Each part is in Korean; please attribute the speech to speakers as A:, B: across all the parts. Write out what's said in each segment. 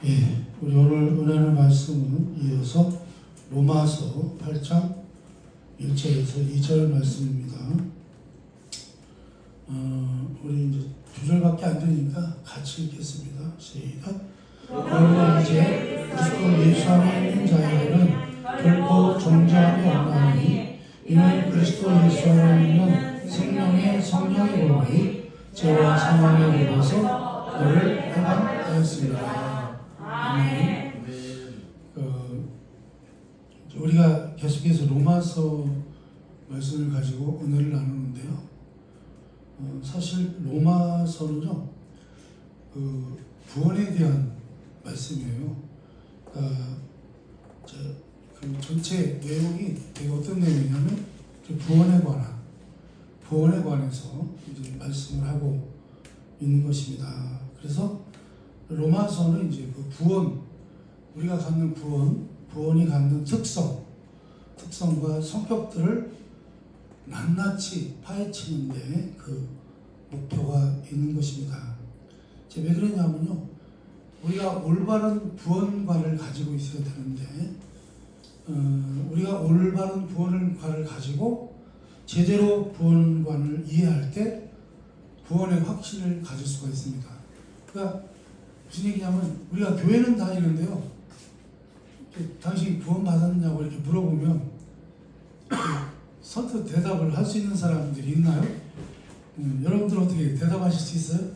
A: 예, 우리 오늘 은혜의 말씀은 이어서 로마서 8장 1절에서 2절 말씀입니다. 우리 이제 2절밖에 안 되니까 같이 읽겠습니다. 시작. 그러나 이제 그리스도 예수 안에 있는 자에게는 결코 존재함이 없나니 이는 그리스도 예수 안에 있는 생명의 성령이 보니 죄와 사망에 입어서 너를 해방하였습니다. 아멘. 우리가 계속해서 로마서 말씀을 가지고 은혜를 나누는데요. 사실 로마서는요, 구원에 대한 말씀이에요. 그 전체 내용이 되게 어떤 내용이냐면 구원에 관해서 이제 말씀을 하고 있는 것입니다. 그래서 로마서는 이제 그 구원, 우리가 갖는 구원이 갖는 특성과 성격들을 낱낱이 파헤치는데 그 목표가 있는 것입니다. 왜 그러냐면요, 우리가 올바른 구원관을 가지고 있어야 되는데, 우리가 올바른 구원관을 가지고 제대로 구원관을 이해할 때 구원의 확신을 가질 수가 있습니다. 그러니까 무슨 얘기냐면, 우리가 교회는 다니는데요, 당신 구원 받았냐고 이렇게 물어보면 선뜻 대답을 할 수 있는 사람들이 있나요? 여러분들 어떻게 대답하실 수 있어요?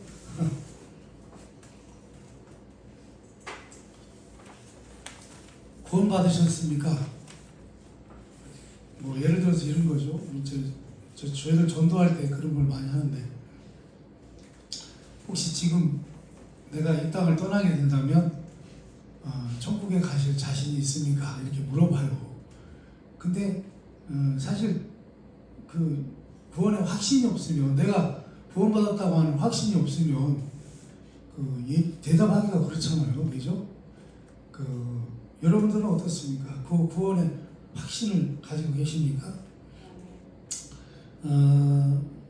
A: 구원 받으셨습니까? 뭐 예를 들어서 이런 거죠. 저 저희들 전도할 때 그런 걸 많이 하는데, 혹시 지금 내가 이 땅을 떠나게 된다면 천국에 가실 자신이 있습니까? 이렇게 물어봐요. 근데 사실 그 구원의 확신이 없으면, 내가 구원받았다고 하는 확신이 없으면 대답하기가 그렇잖아요. 그죠? 여러분들은 어떻습니까? 그 구원의 확신을 가지고 계십니까?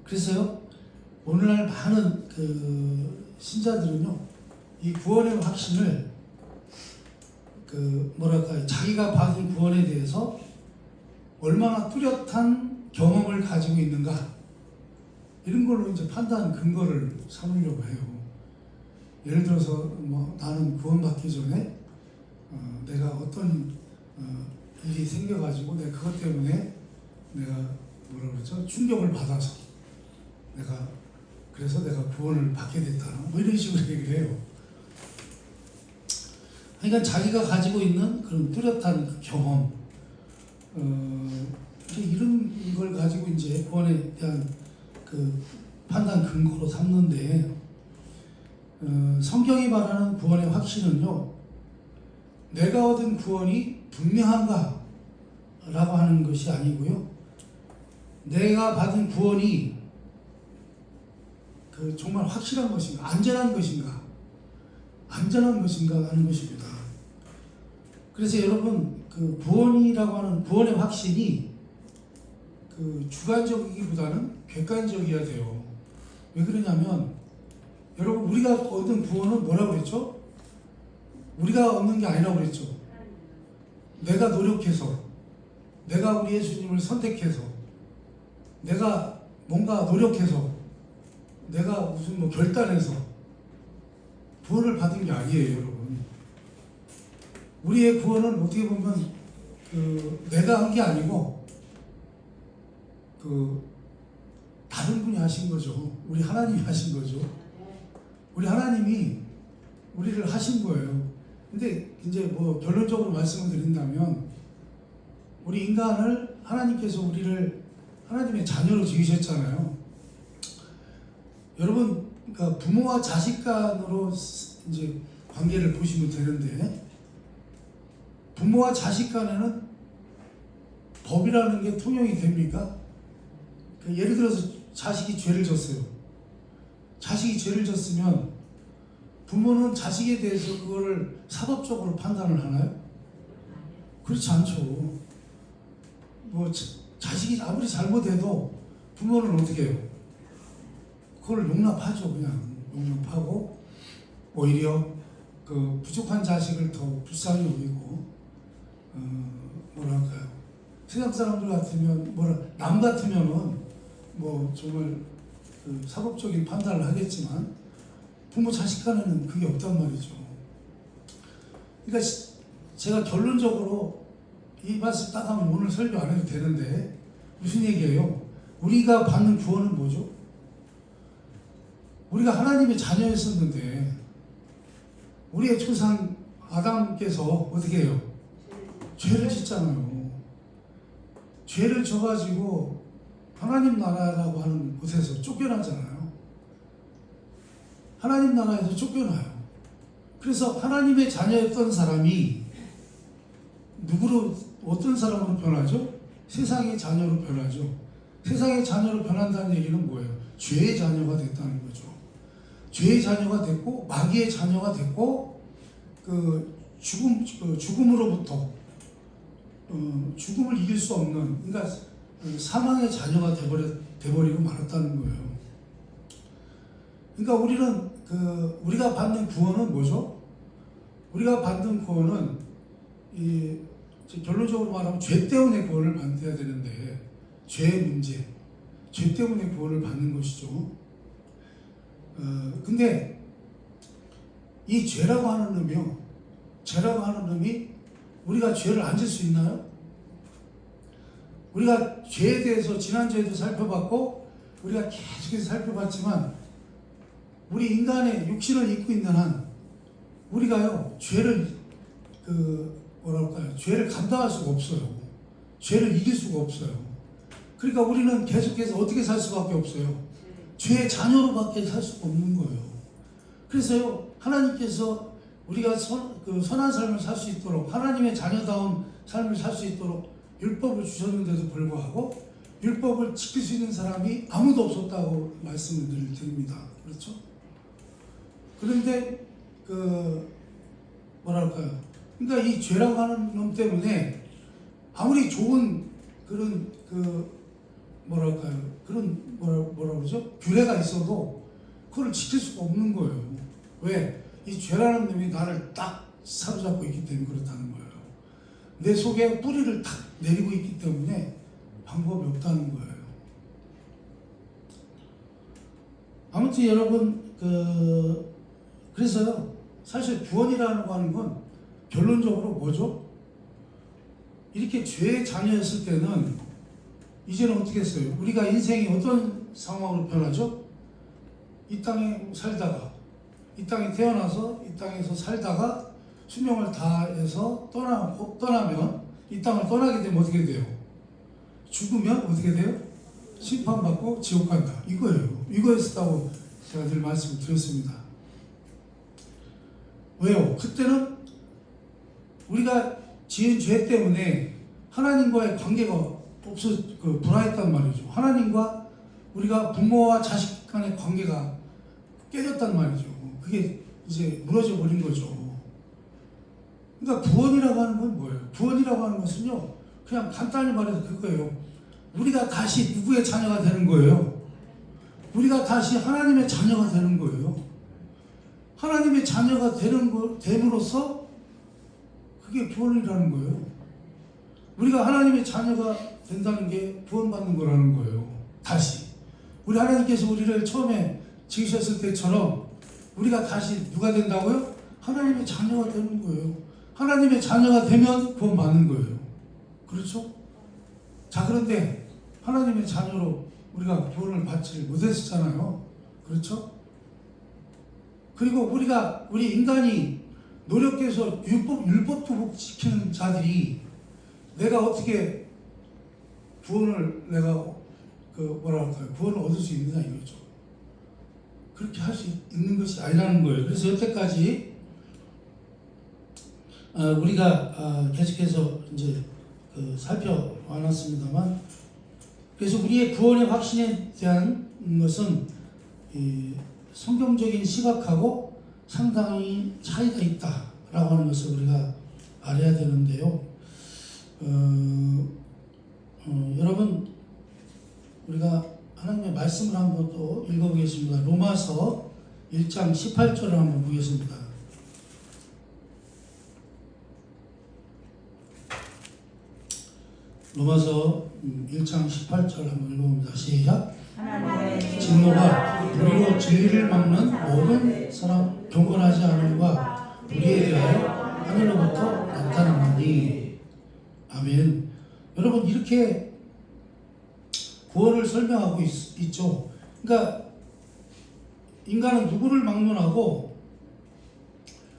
A: 그래서요, 오늘날 많은 신자들은요, 이 구원의 확신을 자기가 받은 구원에 대해서 얼마나 뚜렷한 경험을 가지고 있는가, 이런 걸로 이제 판단 근거를 삼으려고 해요. 예를 들어서 나는 구원받기 전에 내가 어떤 일이 생겨가지고 내가 그것 때문에 내가 충격을 받아서 그래서 내가 구원을 받게 됐다, 이런 식으로 얘기를 해요. 그러니까 자기가 가지고 있는 그런 뚜렷한 경험, 이런 걸 가지고 이제 구원에 대한 판단 근거로 삼는데, 성경이 말하는 구원의 확신은요, 내가 얻은 구원이 분명한가 라고 하는 것이 아니고요, 내가 받은 구원이 정말 확실한 것인가, 안전한 것인가 하는 것입니다. 그래서 여러분, 구원이라고 하는 구원의 확신이 주관적이기보다는 객관적이어야 돼요. 왜 그러냐면, 여러분, 우리가 얻은 구원은 뭐라고 그랬죠? 우리가 얻는 게 아니라고 그랬죠. 내가 노력해서, 내가 우리 예수님을 선택해서, 내가 뭔가 노력해서, 내가 무슨 결단해서 구원을 받은 게 아니에요, 여러분. 우리의 구원은 어떻게 보면 내가 한 게 아니고 다른 분이 하신 거죠. 우리 하나님이 하신 거죠. 우리 하나님이 우리를 하신 거예요. 근데 이제 결론적으로 말씀을 드린다면, 우리 인간을 하나님께서 우리를 하나님의 자녀로 지으셨잖아요. 여러분, 그러니까 부모와 자식 간으로 이제 관계를 보시면 되는데, 부모와 자식 간에는 법이라는 게 통용이 됩니까? 예를 들어서 자식이 죄를 졌어요. 자식이 죄를 졌으면 부모는 자식에 대해서 그거를 사법적으로 판단을 하나요? 그렇지 않죠. 자식이 아무리 잘못해도 부모는 어떻게 해요? 그걸 용납하죠. 그냥 용납하고 오히려 그 부족한 자식을 더 불쌍히 여기고 뭐랄까요? 세상 사람들 같으면 남 같으면은 뭐 정말 그 사법적인 판단을 하겠지만 부모 자식 간에는 그게 없단 말이죠. 그러니까 제가 결론적으로 이 말씀 딱 하면 오늘 설교 안 해도 되는데 무슨 얘기예요? 우리가 받는 구원은 뭐죠? 우리가 하나님의 자녀였었는데 우리의 조상 아담께서 어떻게 해요? 죄를 짓잖아요. 죄를 져가지고 하나님 나라라고 하는 곳에서 쫓겨나잖아요. 하나님 나라에서 쫓겨나요. 그래서 하나님의 자녀였던 사람이 누구로 어떤 사람으로 변하죠? 세상의 자녀로 변하죠. 세상의 자녀로 변한다는 얘기는 뭐예요? 죄의 자녀가 됐다는 거죠. 죄의 자녀가 됐고 마귀의 자녀가 됐고 죽음으로부터 죽음을 이길 수 없는 그러니까 사망의 자녀가 돼버리고 말았다는 거예요. 그러니까 우리는 우리가 받는 구원은 뭐죠? 우리가 받는 구원은 결론적으로 말하면 죄 때문에 구원을 받아야 되는데 죄의 문제, 죄 때문에 구원을 받는 것이죠. 근데 이 죄라고 하는 놈이요. 죄라고 하는 놈이 우리가 죄를 안 질 수 있나요? 우리가 죄에 대해서 지난주에도 살펴봤고 우리가 계속해서 살펴봤지만 우리 인간의 육신을 입고 있는 한 우리가요 죄를 죄를 감당할 수가 없어요. 죄를 이길 수가 없어요. 그러니까 우리는 계속해서 어떻게 살 수밖에 없어요. 죄의 자녀로밖에 살 수가 없는 거예요. 그래서요 하나님께서 우리가 선한 삶을 살 수 있도록 하나님의 자녀다운 삶을 살 수 있도록 율법을 주셨는데도 불구하고 율법을 지킬 수 있는 사람이 아무도 없었다고 말씀을 늘 드립니다. 그렇죠? 그런데 그러니까 이 죄라고 하는 놈 때문에 아무리 좋은 그런 그러죠? 규례가 있어도 그걸 지킬 수가 없는 거예요. 왜? 이 죄라는 놈이 나를 딱 사로잡고 있기 때문에 그렇다는 거예요. 내 속에 뿌리를 탁 내리고 있기 때문에 방법이 없다는 거예요. 아무튼 여러분 그래서요 사실 구원이라는 거 하는 건 결론적으로 뭐죠? 이렇게 죄의 자녀였을 때는 이제는 어떻게 했어요? 우리가 인생이 어떤 상황으로 변하죠? 이 땅에 살다가 이 땅에 태어나서 이 땅에서 살다가 수명을 다해서 떠나면 이 땅을 떠나게 되면 어떻게 돼요? 죽으면 어떻게 돼요? 심판받고 지옥 간다. 이거예요. 이거였다고 제가 늘 말씀을 드렸습니다. 왜요? 그때는 우리가 지은 죄 때문에 하나님과의 관계가 불화했단 말이죠. 하나님과 우리가 부모와 자식 간의 관계가 깨졌단 말이죠. 그게 이제 무너져 버린 거죠. 그러니까 구원이라고 하는 건 뭐예요? 구원이라고 하는 것은요, 그냥 간단히 말해서 그거예요. 우리가 다시 누구의 자녀가 되는 거예요? 우리가 다시 하나님의 자녀가 되는 거예요. 하나님의 자녀가 됨으로써 그게 구원이라는 거예요. 우리가 하나님의 자녀가 된다는 게 구원받는 거라는 거예요. 다시. 우리 하나님께서 우리를 처음에 지으셨을 때처럼 우리가 다시 누가 된다고요? 하나님의 자녀가 되는 거예요. 하나님의 자녀가 되면 구원받는 거예요. 그렇죠? 자, 그런데 하나님의 자녀로 우리가 구원을 받지를 못했었잖아요. 그렇죠? 그리고 우리 인간이 노력해서 율법도 지키는 자들이 내가 어떻게 구원을 구원을 얻을 수 있느냐 이거죠. 그렇게 할 수 있는 것이 아니라는 거예요. 그래서 여태까지 우리가 계속해서 이제 살펴왔습니다만, 그래서 우리의 구원의 확신에 대한 것은 성경적인 시각하고 상당히 차이가 있다라고 하는 것을 우리가 알아야 되는데요. 여러분, 우리가 하나님의 말씀을 한번 또 읽어보겠습니다. 로마서 1장 18절을 한번 보겠습니다. 로마서 1장 18절 한번 읽어봅니다. 시작.
B: 하나님의
A: 진노가 불의로 진리를 막는 모든 사람 경건하지 않음과 불의에 대하여 하늘로부터 나타나나니. 아멘. 여러분, 이렇게 구원을 설명하고 있죠. 그러니까 인간은 누구를 막론하고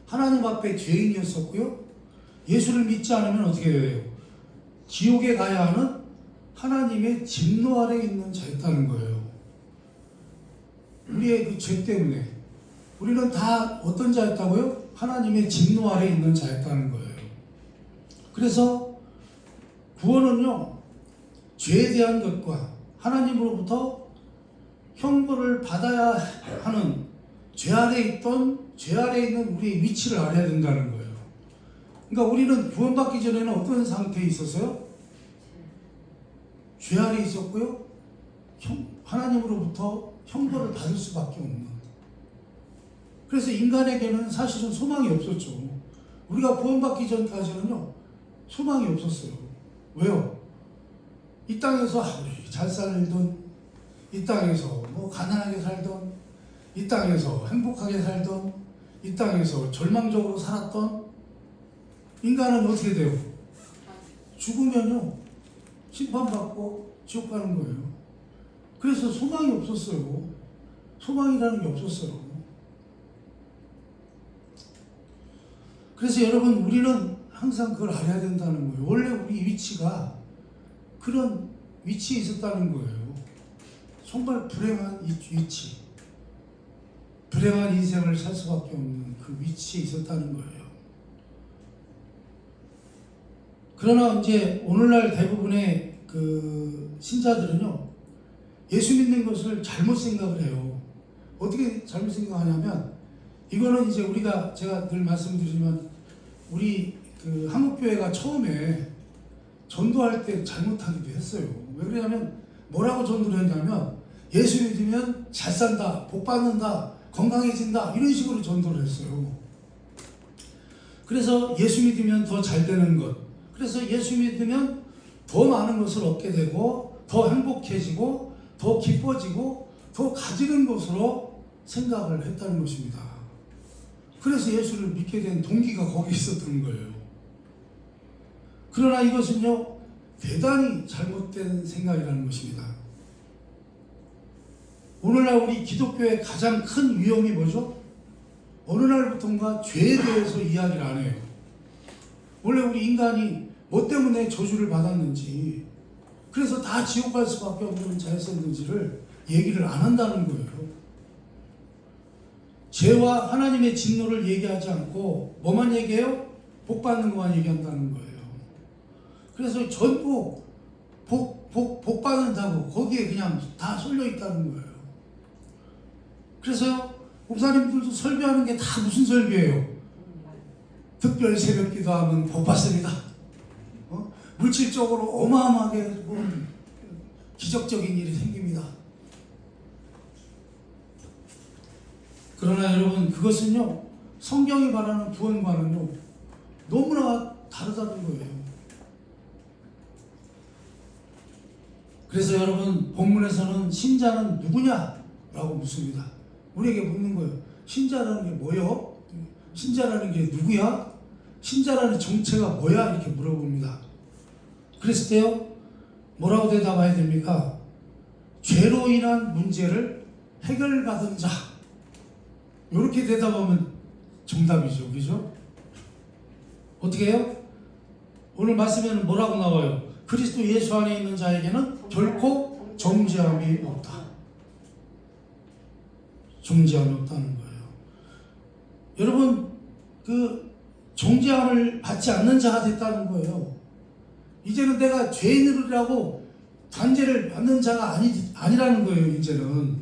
A: 하나님 앞에 죄인이었었고요. 예수를 믿지 않으면 어떻게 돼요? 지옥에 가야 하는 하나님의 진노 아래 있는 자였다는 거예요. 우리의 그 죄 때문에 우리는 다 어떤 자였다고요? 하나님의 진노 아래 있는 자였다는 거예요. 그래서 구원은요, 죄에 대한 것과 하나님으로부터 형벌을 받아야 하는 죄 아래 있는 우리의 위치를 알아야 된다는 거예요. 그러니까 우리는 구원받기 전에는 어떤 상태에 있었어요? 죄 아래 있었고요. 하나님으로부터 형벌을 받을 수밖에 없는. 그래서 인간에게는 사실은 소망이 없었죠. 우리가 구원받기 전까지는요, 소망이 없었어요. 왜요? 이 땅에서 잘 살던, 이 땅에서 뭐 가난하게 살던, 이 땅에서 행복하게 살던, 이 땅에서 절망적으로 살았던 인간은 어떻게 돼요? 죽으면요, 심판받고 지옥 가는 거예요. 그래서 소망이 없었어요. 소망이라는 게 없었어요. 그래서 여러분, 우리는 항상 그걸 알아야 된다는 거예요. 원래 우리 위치가 그런 위치에 있었다는 거예요. 정말 불행한 위치, 불행한 인생을 살 수밖에 없는 그 위치에 있었다는 거예요. 그러나 이제 오늘날 대부분의 그 신자들은요, 예수 믿는 것을 잘못 생각을 해요. 어떻게 잘못 생각하냐면, 이거는 이제 제가 늘 말씀드리지만, 우리 그 한국교회가 처음에 전도할 때 잘못하기도 했어요. 왜 그러냐면, 뭐라고 전도를 했냐면, 예수 믿으면 잘 산다, 복 받는다, 건강해진다, 이런 식으로 전도를 했어요. 그래서 예수 믿으면 더 잘 되는 것, 그래서 예수 믿으면 더 많은 것을 얻게 되고, 더 행복해지고, 더 기뻐지고, 더 가지는 것으로 생각을 했다는 것입니다. 그래서 예수를 믿게 된 동기가 거기 있었던 거예요. 그러나 이것은요, 대단히 잘못된 생각이라는 것입니다. 오늘날 우리 기독교의 가장 큰 위험이 뭐죠? 어느 날부턴가 죄에 대해서 이야기를 안 해요. 원래 우리 인간이 뭐 때문에 저주를 받았는지, 그래서 다 지옥 갈 수밖에 없는 자였었는지를 얘기를 안 한다는 거예요. 죄와 하나님의 진노를 얘기하지 않고 뭐만 얘기해요? 복 받는 것만 얘기한다는 거예요. 그래서 전부 복 받는다고 거기에 그냥 다 쏠려 있다는 거예요. 그래서 목사님들도 설교하는 게 다 무슨 설교예요? 특별 새벽 기도하면 복 받습니다. 물질적으로 어마어마하게 뭐 기적적인 일이 생깁니다. 그러나 여러분, 그것은요, 성경이 말하는 구원과는요, 너무나 다르다는 거예요. 그래서 여러분, 본문에서는 신자는 누구냐라고 묻습니다. 우리에게 묻는 거예요. 신자라는 게 뭐요? 신자라는 게 누구야? 신자라는 정체가 뭐야? 이렇게 물어봅니다. 그랬을 때요, 뭐라고 대답해야 됩니까? 죄로 인한 문제를 해결받은 자. 이렇게 대답하면 정답이죠. 그죠? 어떻게 해요? 오늘 말씀에는 뭐라고 나와요? 그리스도 예수 안에 있는 자에게는 결코 정죄함이 없다. 정죄함이 없다는 거예요. 여러분, 그 정죄함을 받지 않는 자가 됐다는 거예요. 이제는 내가 죄인이라고 단죄를 받는 자가 아니라는 거예요. 이제는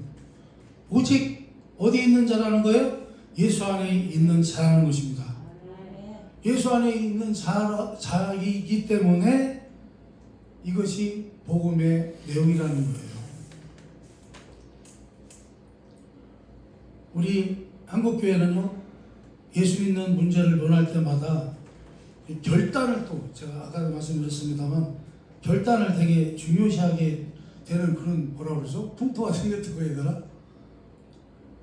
A: 오직 어디에 있는 자라는 거예요? 예수 안에 있는 자라는 것입니다. 예수 안에 있는 자이기 때문에 이것이 복음의 내용이라는 거예요. 우리 한국교회는요, 예수 믿는 문제를 논할 때마다 결단을 또, 제가 아까도 말씀드렸습니다만, 결단을 되게 중요시하게 되는 그런 뭐라 그러죠? 풍토가 생겼다고 해야 되나?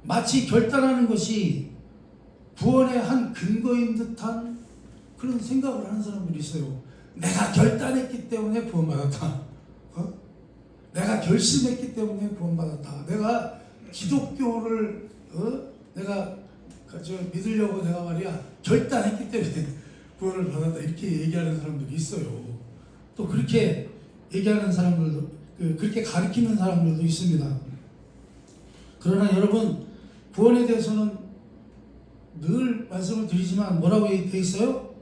A: 마치 결단하는 것이 구원의 한 근거인 듯한 그런 생각을 하는 사람들이 있어요. 내가 결단했기 때문에 구원받았다. 내가 결심했기 때문에 구원받았다. 내가 기독교를 내가 믿으려고 내가 말이야 결단했기 때문에 구원을 받았다. 이렇게 얘기하는 사람들이 있어요. 또 그렇게 얘기하는 사람들도 그렇게 가르치는 사람들도 있습니다. 그러나 여러분 구원에 대해서는 늘 말씀을 드리지만 뭐라고 돼 있어요?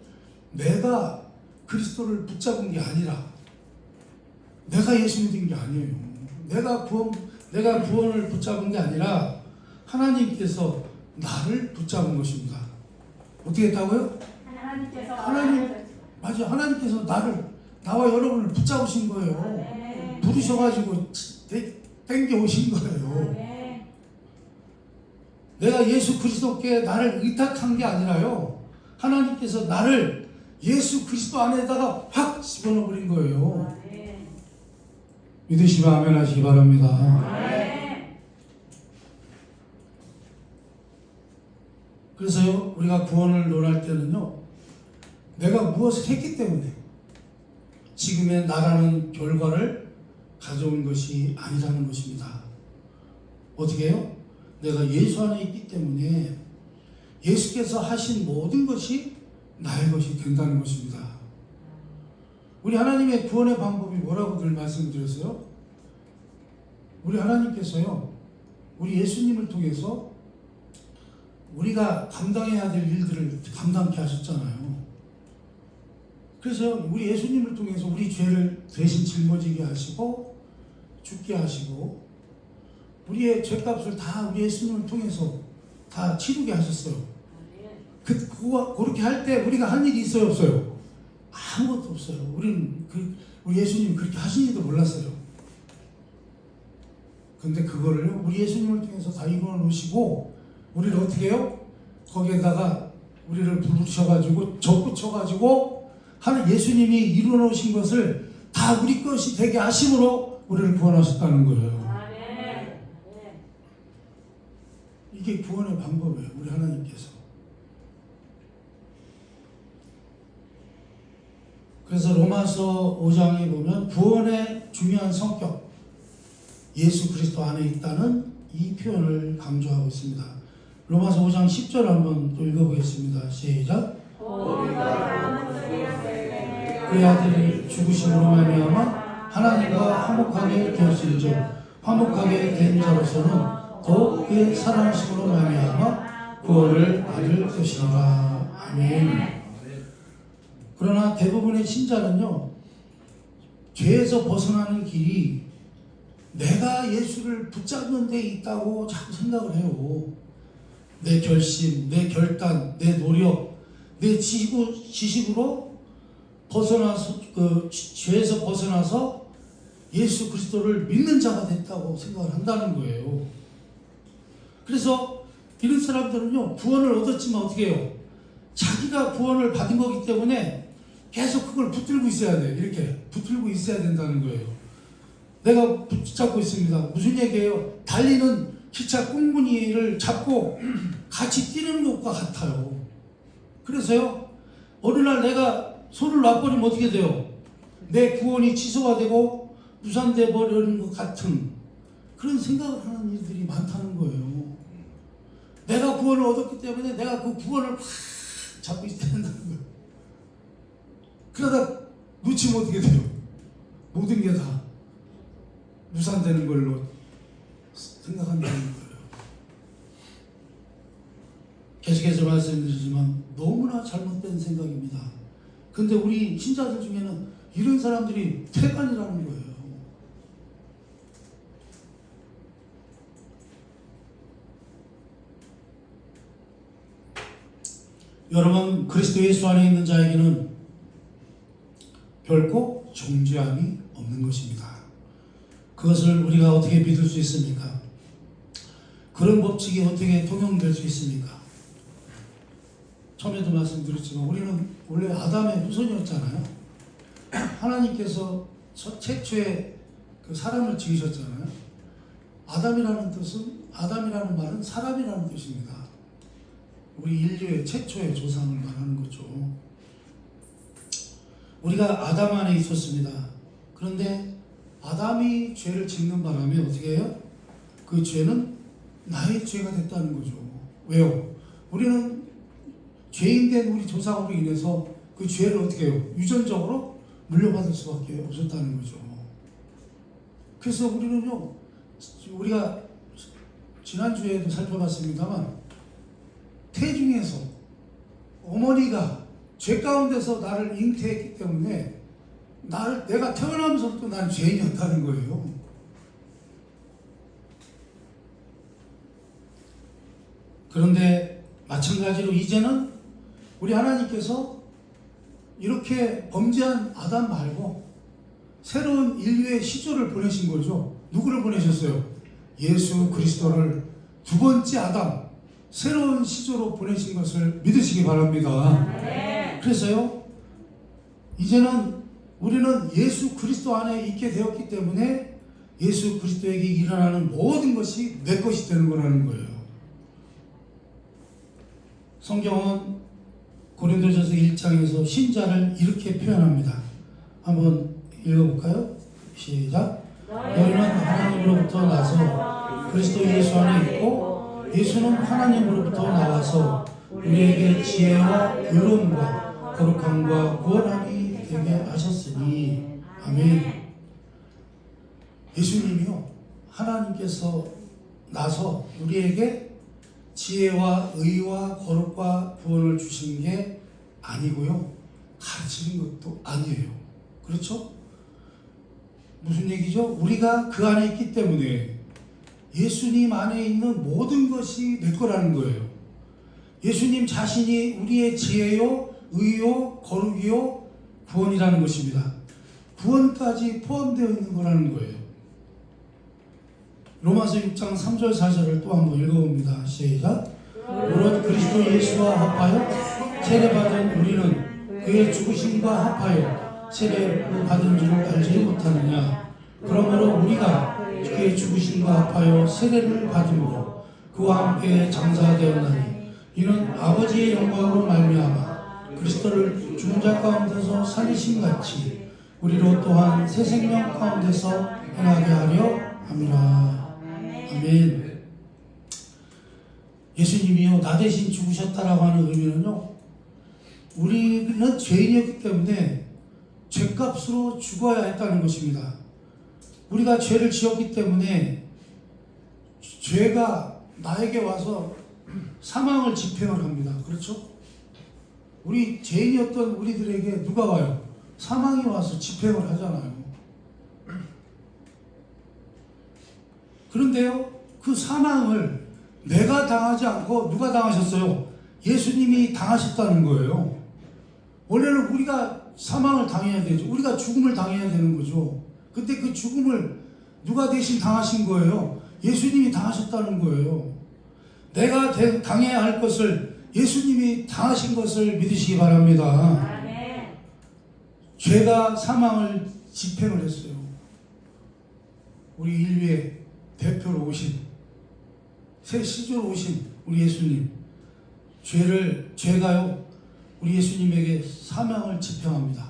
A: 내가 그리스도를 붙잡은 게 아니라 내가 예수 믿은 게 아니에요. 내가 구원을 붙잡은 게 아니라 하나님께서 나를 붙잡은 것입니다. 어떻게 했다고요? 하나님께서 나와 여러분을 붙잡으신 거예요. 부르셔가지고 땡겨 오신 거예요. 내가 예수 그리스도께 나를 의탁한 게 아니라요. 하나님께서 나를 예수 그리스도 안에다가 확 집어넣어버린 거예요. 믿으시면 아멘 하시기 바랍니다. 그래서요, 우리가 구원을 논할 때는요, 내가 무엇을 했기 때문에 지금의 나라는 결과를 가져온 것이 아니라는 것입니다. 어떻게 해요? 내가 예수 안에 있기 때문에 예수께서 하신 모든 것이 나의 것이 된다는 것입니다. 우리 하나님의 구원의 방법이 뭐라고 늘 말씀드렸어요? 우리 하나님께서요, 우리 예수님을 통해서 우리가 감당해야 될 일들을 감당케 하셨잖아요. 그래서 우리 예수님을 통해서 우리 죄를 대신 짊어지게 하시고 죽게 하시고 우리의 죄값을 다 우리 예수님을 통해서 다 치르게 하셨어요. 그렇게 할 때 우리가 한 일이 있어요, 없어요? 아무것도 없어요. 우리 예수님이 그렇게 하시지도 몰랐어요. 근데 그거를 우리 예수님을 통해서 다 이루어 놓으시고 우리를 어떻게 해요? 거기에다가 우리를 부르셔가지고 접붙여가지고 하는 예수님이 이루어 놓으신 것을 다 우리 것이 되게 하심으로 우리를 구원하셨다는 거예요. 이게 구원의 방법이에요. 우리 하나님께서. 그래서 로마서 5장에 보면 구원의 중요한 성격, 예수 그리스도 안에 있다는 이 표현을 강조하고 있습니다. 로마서 5장 10절 한번 또 읽어보겠습니다. 시작. 그의 아들이 죽으심으로 말미암아 하나님과 화목하게 되었은즉 화목하게 된 자로서는 또 그의 살아나심으로 말미암아 구원을 받을 것이니라. 아멘. 그러나 대부분의 신자는요, 죄에서 벗어나는 길이 내가 예수를 붙잡는 데 있다고 자꾸 생각을 해요. 내 결심, 내 결단, 내 노력, 내 지식으로 벗어나서 죄에서 벗어나서 예수 그리스도를 믿는 자가 됐다고 생각을 한다는 거예요. 그래서 이런 사람들은요, 구원을 얻었지만 어떻게 해요? 자기가 구원을 받은 거기 때문에 계속 그걸 붙들고 있어야 돼. 이렇게 붙들고 있어야 된다는 거예요. 내가 붙잡고 있습니다. 무슨 얘기예요? 달리는 기차 꽁무니를 잡고 같이 뛰는 것과 같아요. 그래서요, 어느 날 내가 손을 놔버리면 어떻게 돼요? 내 구원이 취소가 되고 무산돼 버리는 것 같은 그런 생각을 하는 일들이 많다는 거예요. 내가 구원을 얻었기 때문에 내가 그 구원을 확 잡고 있어야 된다는 거예요. 그러다 놓치면 어떻게 돼요? 모든 게 다 무산되는 걸로 생각한다는 거예요. 계속해서 말씀드리지만 너무나 잘못된 생각입니다. 근데 우리 신자들 중에는 이런 사람들이 태반이라는 거예요. 여러분, 그리스도 예수 안에 있는 자에게는 결코 정죄함이 없는 것입니다. 그것을 우리가 어떻게 믿을 수 있습니까? 그런 법칙이 어떻게 통용될 수 있습니까? 처음에도 말씀드렸지만 우리는 원래 아담의 후손이었잖아요. 하나님께서 최초의 그 사람을 지으셨잖아요. 아담이라는 말은 사람이라는 뜻입니다. 우리 인류의 최초의 조상을 말하는 거죠. 우리가 아담 안에 있었습니다. 그런데 아담이 죄를 짓는 바람에 어떻게 해요? 그 죄는 나의 죄가 됐다는 거죠. 왜요? 우리는 죄인된 우리 조상으로 인해서 그 죄를 어떻게 해요? 유전적으로 물려받을 수밖에 없었다는 거죠. 그래서 우리가 지난주에도 살펴봤습니다만 태중에서 어머니가 죄 가운데서 나를 잉태했기 때문에 내가 태어나면서부터 난 죄인이었다는 거예요. 그런데 마찬가지로 이제는 우리 하나님께서 이렇게 범죄한 아담 말고 새로운 인류의 시조를 보내신 거죠. 누구를 보내셨어요? 예수 그리스도를 두 번째 아담, 새로운 시조로 보내신 것을 믿으시기 바랍니다. 그래서요, 이제는 우리는 예수 그리스도 안에 있게 되었기 때문에 예수 그리스도에게 일어나는 모든 것이 내 것이 되는 거라는 거예요. 성경은 고린도전서 1장에서 신자를 이렇게 표현합니다. 한번 읽어볼까요? 시작. 너희는 하나님으로부터 나서 그리스도 예수 안에 있고 예수는 하나님으로부터 나와서 우리에게 지혜와 의로움과 거룩함과 구원함이 되게 하셨으니. 아멘. 예수님이요, 하나님께서 나서 우리에게 지혜와 의와 거룩과 구원을 주신 게 아니고요, 가르치는 것도 아니에요. 그렇죠? 무슨 얘기죠? 우리가 그 안에 있기 때문에 예수님 안에 있는 모든 것이 내 거라는 거예요. 예수님 자신이 우리의 지혜요, 의요, 거룩이요, 구원이라는 것입니다. 구원까지 포함되어 있는 거라는 거예요. 로마서 6장 3절 4절을 또 한번 읽어봅니다. 시작. 오롯 그리스도 예수와 합하여 세례받은 우리는 그의 죽으심과 합하여 세례를 받은 줄을 알지 못하느냐. 그러므로 우리가 그의 죽으심과 합하여 세례를 받음으로 그와 함께 장사되었나니 이는 아버지의 영광으로 말미암아 그리스도를 죽은 자 가운데서 살리심 같이 우리로 또한 새 생명 가운데서 행하게 하려 함이라. 아멘. 예수님이요, 나 대신 죽으셨다라고 하는 의미는요, 우리는 죄인이었기 때문에 죄값으로 죽어야 했다는 것입니다. 우리가 죄를 지었기 때문에 죄가 나에게 와서 사망을 집행을 합니다. 그렇죠? 우리 죄인이었던 우리들에게 누가 와요? 사망이 와서 집행을 하잖아요. 그런데요, 그 사망을 내가 당하지 않고 누가 당하셨어요? 예수님이 당하셨다는 거예요. 원래는 우리가 사망을 당해야 되죠. 우리가 죽음을 당해야 되는 거죠. 근데 그 죽음을 누가 대신 당하신 거예요? 예수님이 당하셨다는 거예요. 내가 당해야 할 것을 예수님이 당하신 것을 믿으시기 바랍니다. 죄가 사망을 집행을 했어요. 우리 인류의 대표로 오신, 새 시조로 오신 우리 예수님, 죄가요, 우리 예수님에게 사망을 집행합니다.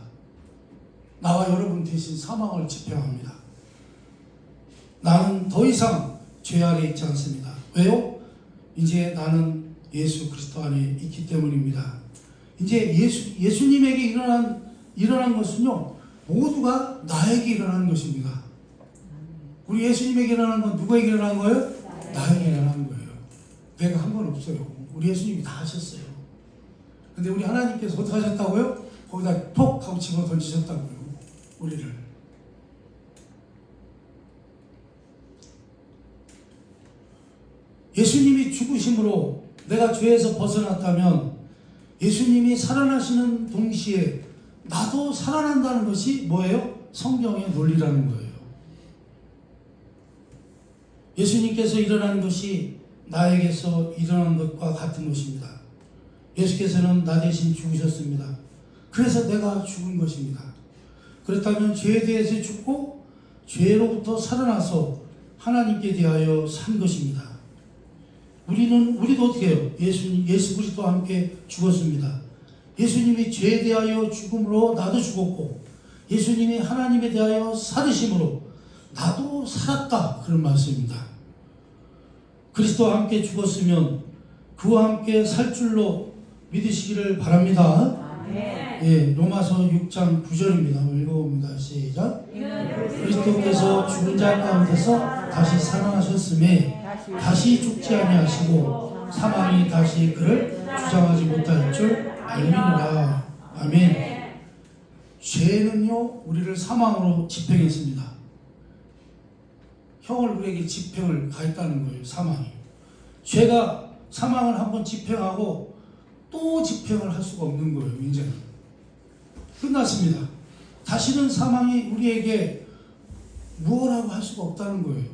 A: 나와 여러분 대신 사망을 집행합니다. 나는 더 이상 죄 아래 있지 않습니다. 왜요? 이제 나는 예수 그리스도 안에 있기 때문입니다. 이제 예수님에게 일어난 것은요, 모두가 나에게 일어나는 것입니다. 우리 예수님에게 일어난 건 누구에게 일어난 거예요? 나에게 일어난 거예요. 내가 한 건 없어요. 우리 예수님이 다 하셨어요. 근데 우리 하나님께서 어떻게 하셨다고요? 거기다 톡 하고 집어 던지셨다고요. 우리를. 예수님이 죽으심으로 내가 죄에서 벗어났다면 예수님이 살아나시는 동시에 나도 살아난다는 것이 뭐예요? 성경의 논리라는 거예요. 예수님께서 일어난 것이 나에게서 일어난 것과 같은 것입니다. 예수께서는 나 대신 죽으셨습니다. 그래서 내가 죽은 것입니다. 그렇다면 죄에 대해서 죽고 죄로부터 살아나서 하나님께 대하여 산 것입니다. 우리도 어떻게 해요? 예수 그리스도와 함께 죽었습니다. 예수님이 죄에 대하여 죽음으로 나도 죽었고, 예수님이 하나님에 대하여 살으심으로 나도 살았다. 그런 말씀입니다. 그리스도와 함께 죽었으면 그와 함께 살 줄로 믿으시기를 바랍니다. 예, 로마서 6장 9절입니다. 한번 읽어봅니다. 시작. 그리스도께서 죽은 자 가운데서 다시 살아나셨음에 다시 죽지 아니하시고 사망이 다시 그를 주장하지 못할 줄 알미니라. 아멘. 죄는요, 우리를 사망으로 집행했습니다. 형을 우리에게 집행을 가했다는 거예요. 사망이. 죄가 사망을 한번 집행하고 또 집행을 할 수가 없는 거예요. 이제는 끝났습니다. 다시는 사망이 우리에게 무엇라고 할 수가 없다는 거예요.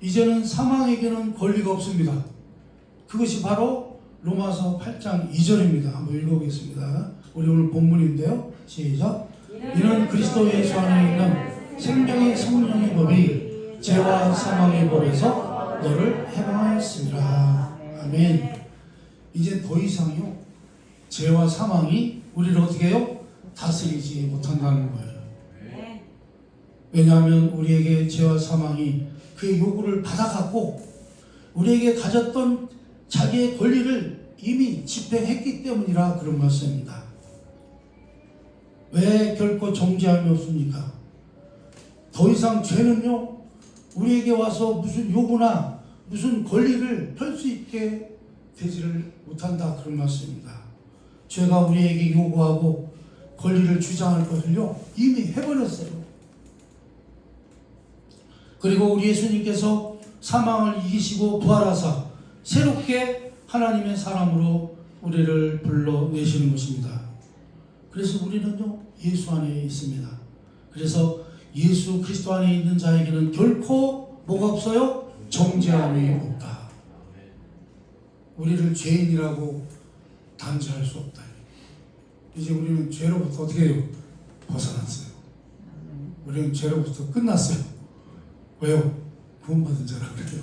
A: 이제는 사망에게는 권리가 없습니다. 그것이 바로 로마서 8장 2절입니다. 한번 읽어보겠습니다. 우리 오늘 본문인데요. 시작. 이는 그리스도 예수 안에 있는 생명의 성령의 법이 죄와 사망의 법에서 너를 해방하였습니다. 아멘. 이제 더 이상요, 죄와 사망이 우리를 어떻게 해요? 다스리지 못한다는 거예요. 왜냐하면 우리에게 죄와 사망이 그의 요구를 받아갖고 우리에게 가졌던 자기의 권리를 이미 집행했기 때문이라 그런 말씀입니다. 왜 결코 정죄함이 없습니까? 더 이상 죄는요, 우리에게 와서 무슨 요구나 무슨 권리를 펼 수 있게 되지를 못한다. 그런 말씀입니다. 죄가 우리에게 요구하고 권리를 주장할 것을요, 이미 해버렸어요. 그리고 우리 예수님께서 사망을 이기시고 부활하사 새롭게 하나님의 사람으로 우리를 불러내시는 것입니다. 그래서 우리는요, 예수 안에 있습니다. 그래서 예수 그리스도 안에 있는 자에게는 결코 뭐가 없어요? 정죄함이 없다. 우리를 죄인이라고 단죄할 수 없다. 이제 우리는 죄로부터 어떻게 해요? 벗어났어요. 우리는 죄로부터 끝났어요. 왜요? 구원받은 자라 그래요.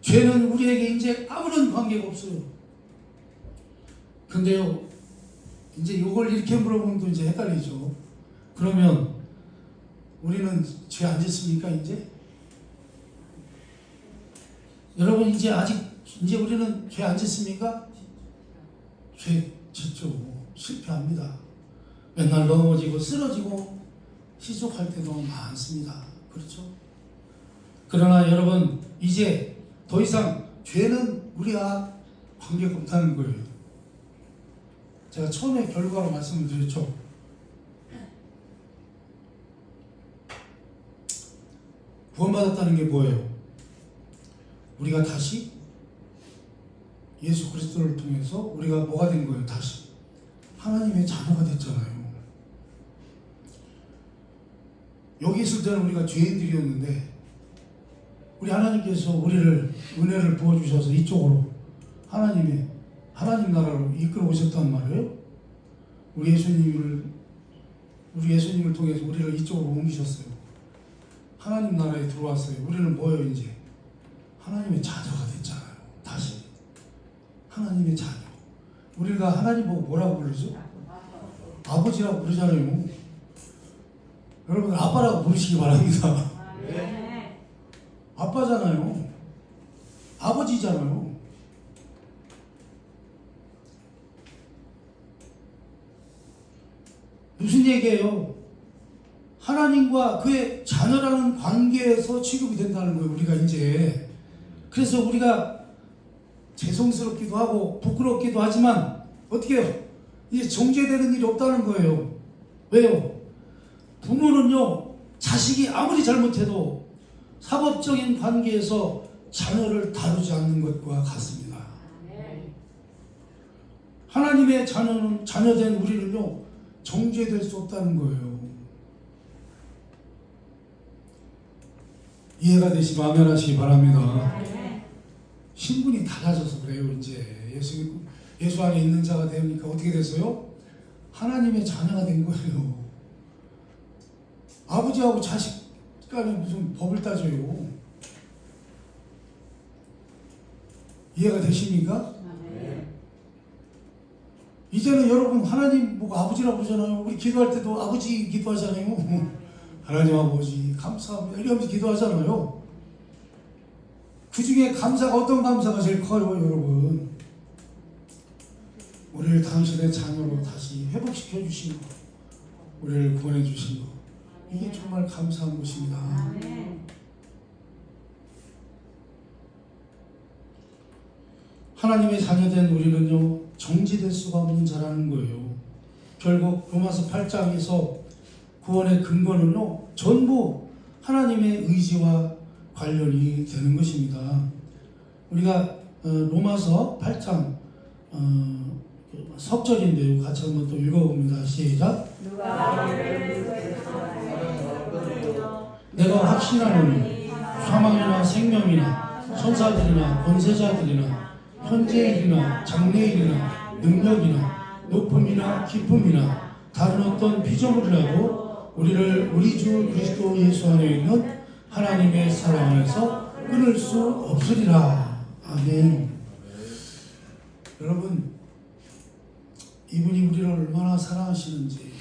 A: 죄는 우리에게 이제 아무런 관계가 없어요. 근데요, 이제 이걸 이렇게 물어보면 또 이제 헷갈리죠. 그러면 우리는 죄 안 짓습니까, 이제? 여러분, 이제 우리는 죄 안 짓습니까? 죄 짓죠. 실패합니다. 맨날 넘어지고 쓰러지고 시족할 때도 많습니다. 그렇죠? 그러나 여러분, 이제 더 이상 죄는 우리와 관계가 없다는 거예요. 제가 처음에 결과로 말씀을 드렸죠. 구원받았다는 게 뭐예요? 우리가 다시 예수 그리스도를 통해서 우리가 뭐가 된 거예요? 다시 하나님의 자녀가 됐잖아요. 여기 있을 때는 우리가 죄인들이었는데 우리 하나님께서 우리를 은혜를 부어주셔서 이쪽으로 하나님 나라로 이끌어 오셨단 말이에요. 우리 예수님을 통해서 우리를 이쪽으로 옮기셨어요. 하나님 나라에 들어왔어요. 우리는 뭐예요? 이제 하나님의 자녀가 됐잖아요. 다시 하나님의 자녀. 우리가 하나님 보고 뭐라고 부르죠? 아버지라고 부르잖아요. 여러분, 아빠라고 부르시기 바랍니다. 아빠잖아요. 아버지잖아요. 무슨 얘기예요? 하나님과 그의 자녀라는 관계에서 취급이 된다는 거예요. 우리가 이제. 그래서 우리가 죄송스럽기도 하고 부끄럽기도 하지만 어떻게 해요? 이제 정죄되는 일이 없다는 거예요. 왜요? 부모는요, 자식이 아무리 잘못해도 사법적인 관계에서 자녀를 다루지 않는 것과 같습니다. 하나님의 자녀된 우리는요, 정죄될 수 없다는 거예요. 이해가 되시면 아멘 하시기 바랍니다. 신분이 달라져서 그래요. 이제 예수 안에 있는 자가 되니까 어떻게 됐어요? 하나님의 자녀가 된 거예요. 아버지하고 자식 간에 무슨 법을 따져요. 이해가 되십니까? 이제는 여러분 하나님 보고 아버지라고 그러잖아요. 우리 기도할 때도 아버지 기도하잖아요. 하나님 아버지 감사합니다 이러면서 기도하잖아요. 그 중에 감사가 어떤 감사가 제일 커요 여러분? 우리를 당신의 자녀로 다시 회복시켜 주신 거, 우리를 구원해 주신 거, 이게 정말 감사한 것입니다. 하나님의 자녀된 우리는요 정지될 수가 없는 자라는 거예요. 결국 로마서 8장에서 구원의 근거는요 전부 하나님의 의지와 관련이 되는 것입니다. 우리가 로마서 8장 석절인데요. 같이 한번 또 읽어봅니다. 시작. 내가 확신하노니 사망이나 생명이나 천사들이나 권세자들이나 현재일이나 장래일이나 능력이나 높음이나 깊음이나 다른 어떤 피조물이라도 우리를 우리 주 그리스도 예수 안에 있는 하나님의 사랑 안에서 끊을 수 없으리라. 아멘. 여러분, 이분이 우리를 얼마나 사랑하시는지,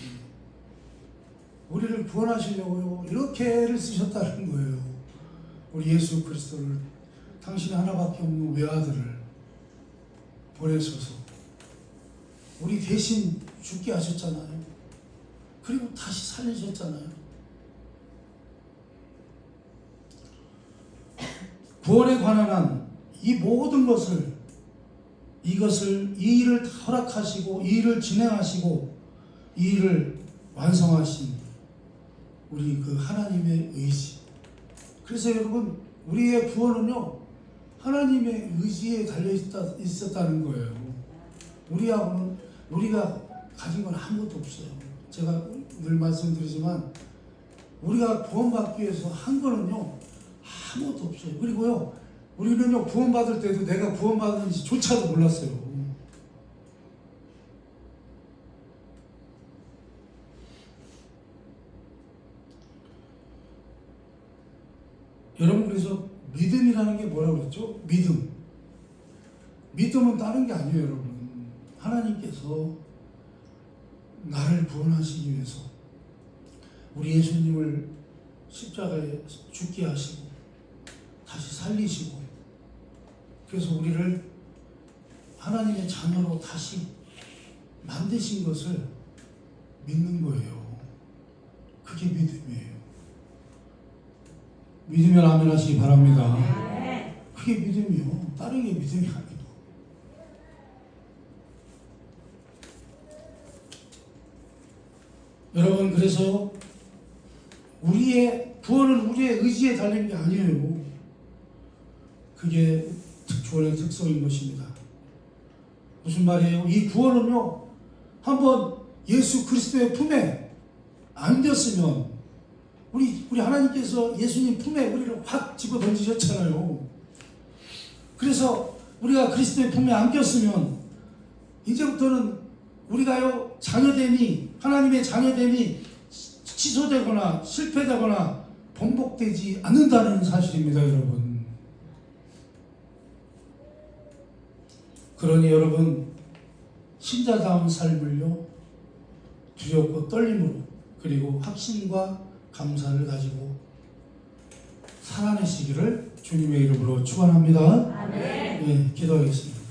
A: 우리를 구원하시려고요 이렇게 애를 쓰셨다는 거예요. 우리 예수 그리스도를, 당신 하나밖에 없는 외아들을 보내셔서 우리 대신 죽게 하셨잖아요. 그리고 다시 살리셨잖아요. 구원에 관한 한 이 모든 것을, 이 일을 다 허락하시고 이 일을 진행하시고 이 일을 완성하신 우리 그 하나님의 의지. 그래서 여러분, 우리의 구원은요 하나님의 의지에 달려 있었다는 거예요. 우리하고는, 우리가 가진 건 아무것도 없어요. 제가 늘 말씀드리지만 우리가 구원받기 위해서 한 거는요 아무것도 없어요. 그리고요 우리는요 구원받을 때도 내가 구원받는지 조차도 몰랐어요. 여러분, 그래서 믿음이라는 게 뭐라고 그랬죠? 믿음은 다른 게 아니에요. 여러분, 하나님께서 나를 구원하시기 위해서 우리 예수님을 십자가에 죽게 하시고 다시 살리시고, 그래서 우리를 하나님의 자녀로 다시 만드신 것을 믿는 거예요. 그게 믿음이에요. 믿으면 아멘 하시기 바랍니다. 그게 믿음이요. 다른 게 믿음이 아니에요. 여러분, 그래서 우리의 구원은 우리의 의지에 달린 게 아니에요. 그게 구원의 특성인 것입니다. 무슨 말이에요? 이 구원은요, 한번 예수 그리스도의 품에 안겼으면, 우리 하나님께서 예수님 품에 우리를 확 집어 던지셨잖아요. 그래서 우리가 그리스도의 품에 안겼으면 이제부터는 우리가요 자녀됨이, 하나님의 자녀됨이 취소되거나 실패되거나 번복되지 않는다는 사실입니다, 여러분. 그러니 여러분, 신자다운 삶을요 두렵고 떨림으로, 그리고 확신과 감사를 가지고 살아내시기를 주님의 이름으로 축원합니다. 아멘. 네, 기도하겠습니다.